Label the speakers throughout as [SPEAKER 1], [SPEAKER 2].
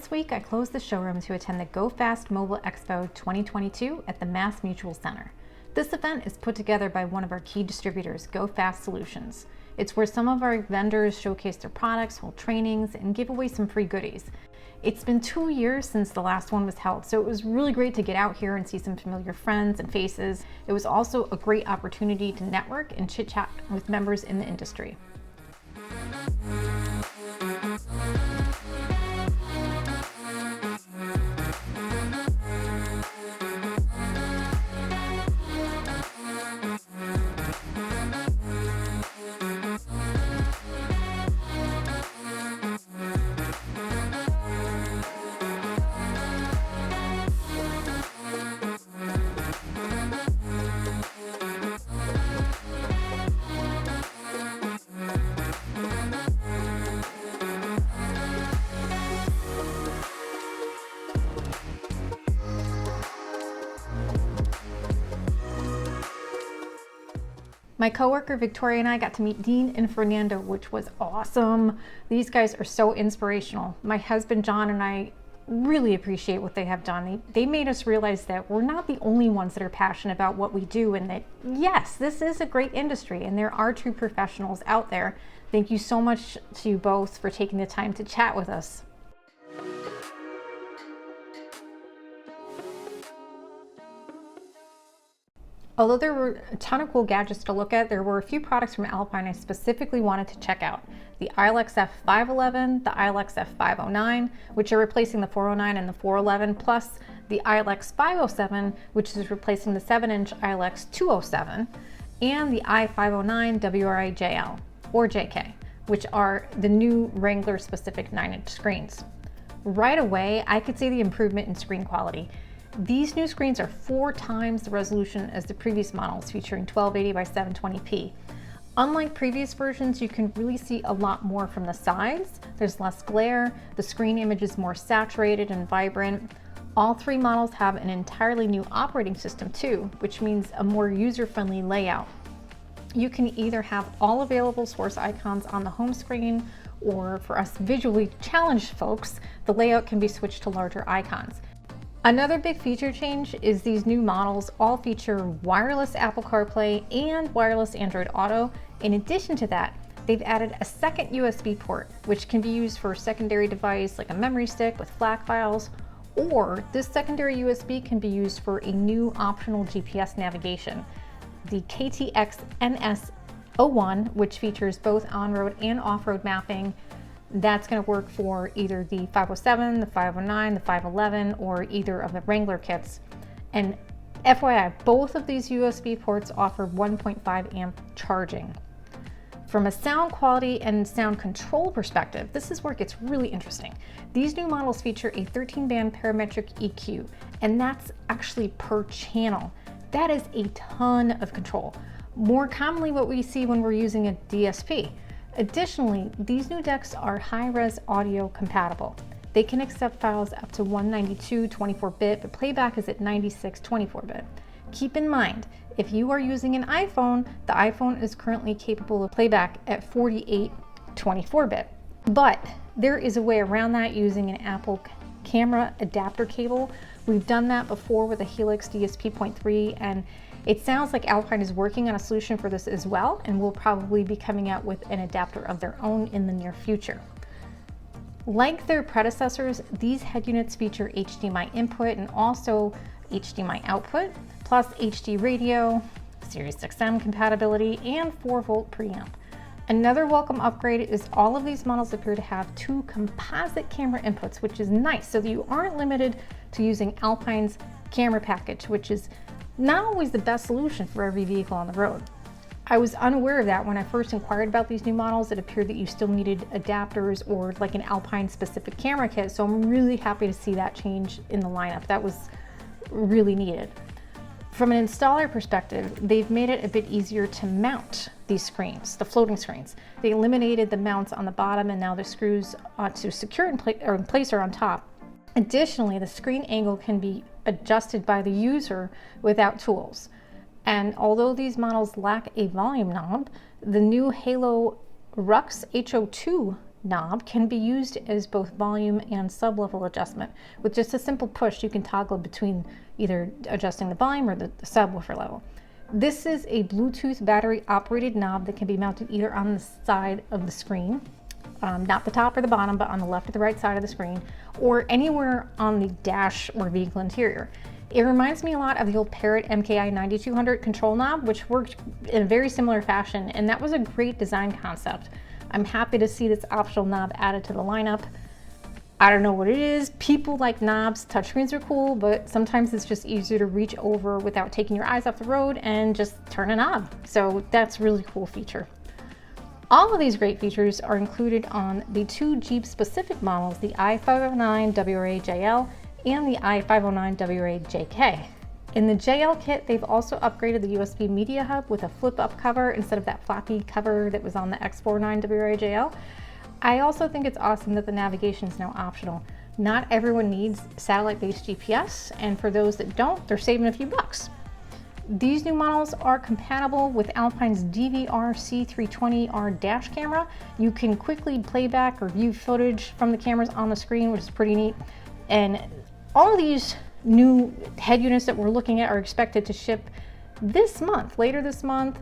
[SPEAKER 1] This week, I closed the showroom to attend the GoFast Mobile Expo 2022 at the Mass Mutual Center. This event is put together by one of our key distributors, GoFast Solutions. It's where some of our vendors showcase their products, hold trainings, and give away some free goodies. It's been 2 years since the last one was held, so it was really great to get out here and see some familiar friends and faces. It was also a great opportunity to network and chit-chat with members in the industry. My coworker Victoria and I got to meet Dean and Fernando, which was awesome. These guys are so inspirational. My husband John and I really appreciate what they have done. They made us realize that we're not the only ones that are passionate about what we do, and that yes, this is a great industry and there are true professionals out there. Thank you so much to you both for taking the time to chat with us. Although there were a ton of cool gadgets to look at, there were a few products from Alpine I specifically wanted to check out. The iLX-F511, the iLX-F509, which are replacing the 409 and the 411, plus the iLX-507, which is replacing the 7-inch iLX-207, and the i509-WRA-JL, or JK, which are the new Wrangler-specific 9-inch screens. Right away, I could see the improvement in screen quality. These new screens are 4 times the resolution as the previous models, featuring 1280 by 720p. Unlike previous versions, you can really see a lot more from the sides. There's less glare, the screen image is more saturated and vibrant. All 3 models have an entirely new operating system too, which means a more user-friendly layout. You can either have all available source icons on the home screen, or for us visually challenged folks, the layout can be switched to larger icons. Another big feature change is these new models all feature wireless Apple CarPlay and wireless Android Auto. In addition to that, they've added a second USB port, which can be used for a secondary device like a memory stick with FLAC files, or this secondary USB can be used for a new optional GPS navigation. The KTX NS01, which features both on-road and off-road mapping, that's going to work for either the 507, the 509, the 511, or either of the Wrangler kits. And FYI, both of these USB ports offer 1.5 amp charging. From a sound quality and sound control perspective, this is where it gets really interesting. These new models feature a 13-band parametric EQ, and that's actually per channel. That is a ton of control. More commonly what we see when we're using a DSP. Additionally, these new decks are high-res audio compatible. They can accept files up to 192 24-bit, but playback is at 96 24-bit. Keep in mind, if you are using an iPhone, the iPhone is currently capable of playback at 48 24-bit. But there is a way around that using an Apple camera adapter cable. We've done that before with a Helix DSP.3, and it sounds like Alpine is working on a solution for this as well, and will probably be coming out with an adapter of their own in the near future. Like their predecessors, these head units feature HDMI input and also HDMI output, plus HD radio, Sirius XM compatibility, and 4-volt preamp. Another welcome upgrade is all of these models appear to have 2 composite camera inputs, which is nice, so that you aren't limited to using Alpine's camera package, which is not always the best solution for every vehicle on the road. I was unaware of that when I first inquired about these new models. It appeared that you still needed adapters or like an Alpine specific camera kit, so I'm really happy to see that change in the lineup. That was really needed. From an installer perspective, they've made it a bit easier to mount these screens, the floating screens. They eliminated the mounts on the bottom, and now the screws to secure in place are on top. Additionally, the screen angle can be adjusted by the user without tools. And although these models lack a volume knob, the new Halo Rux HO2 knob can be used as both volume and sub-level adjustment. With just a simple push, you can toggle between either adjusting the volume or the subwoofer level. This is a Bluetooth battery operated knob that can be mounted either on the side of the screen, not the top or the bottom, but on the left or the right side of the screen, or anywhere on the dash or vehicle interior. It reminds me a lot of the old Parrot MKI 9200 control knob, which worked in a very similar fashion, and that was a great design concept. I'm happy to see this optional knob added to the lineup. I don't know what it is. People like knobs. Touchscreens are cool, but sometimes it's just easier to reach over without taking your eyes off the road and just turn a knob. So that's a really cool feature. All of these great features are included on the two Jeep specific models, the i509-WRA-JL and the i509-WRA-JK. In the JL kit, they've also upgraded the USB media hub with a flip-up cover instead of that floppy cover that was on the X49-WRA-JL. I also think it's awesome that the navigation is now optional. Not everyone needs satellite-based GPS, and for those that don't, they're saving a few bucks. These new models are compatible with Alpine's DVR-C320R dash camera. You can quickly playback or view footage from the cameras on the screen, which is pretty neat. And all of these new head units that we're looking at are expected to ship this month, later this month.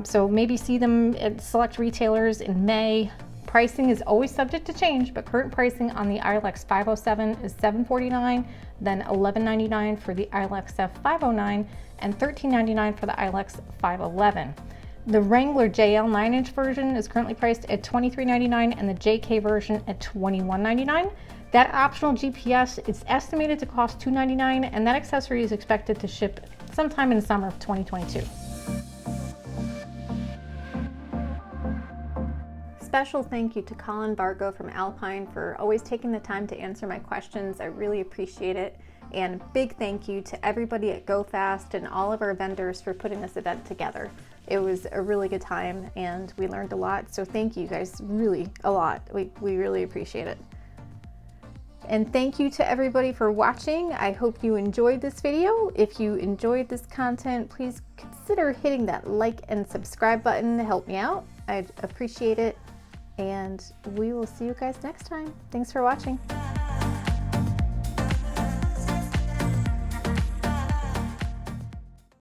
[SPEAKER 1] So maybe see them at select retailers in May. Pricing is always subject to change, but current pricing on the iLX-507 is $749, then $1199 for the iLX-F509, and $1399 for the iLX-511. The Wrangler JL 9-inch version is currently priced at $2399 and the JK version at $2199. That optional GPS is estimated to cost $299, and that accessory is expected to ship sometime in the summer of 2022. Special thank you to Colin Vargo from Alpine for always taking the time to answer my questions. I really appreciate it. And big thank you to everybody at GoFast and all of our vendors for putting this event together. It was a really good time and we learned a lot. So thank you guys really a lot. We really appreciate it. And thank you to everybody for watching. I hope you enjoyed this video. If you enjoyed this content, please consider hitting that like and subscribe button to help me out. I'd appreciate it. And we will see you guys next time. Thanks for watching.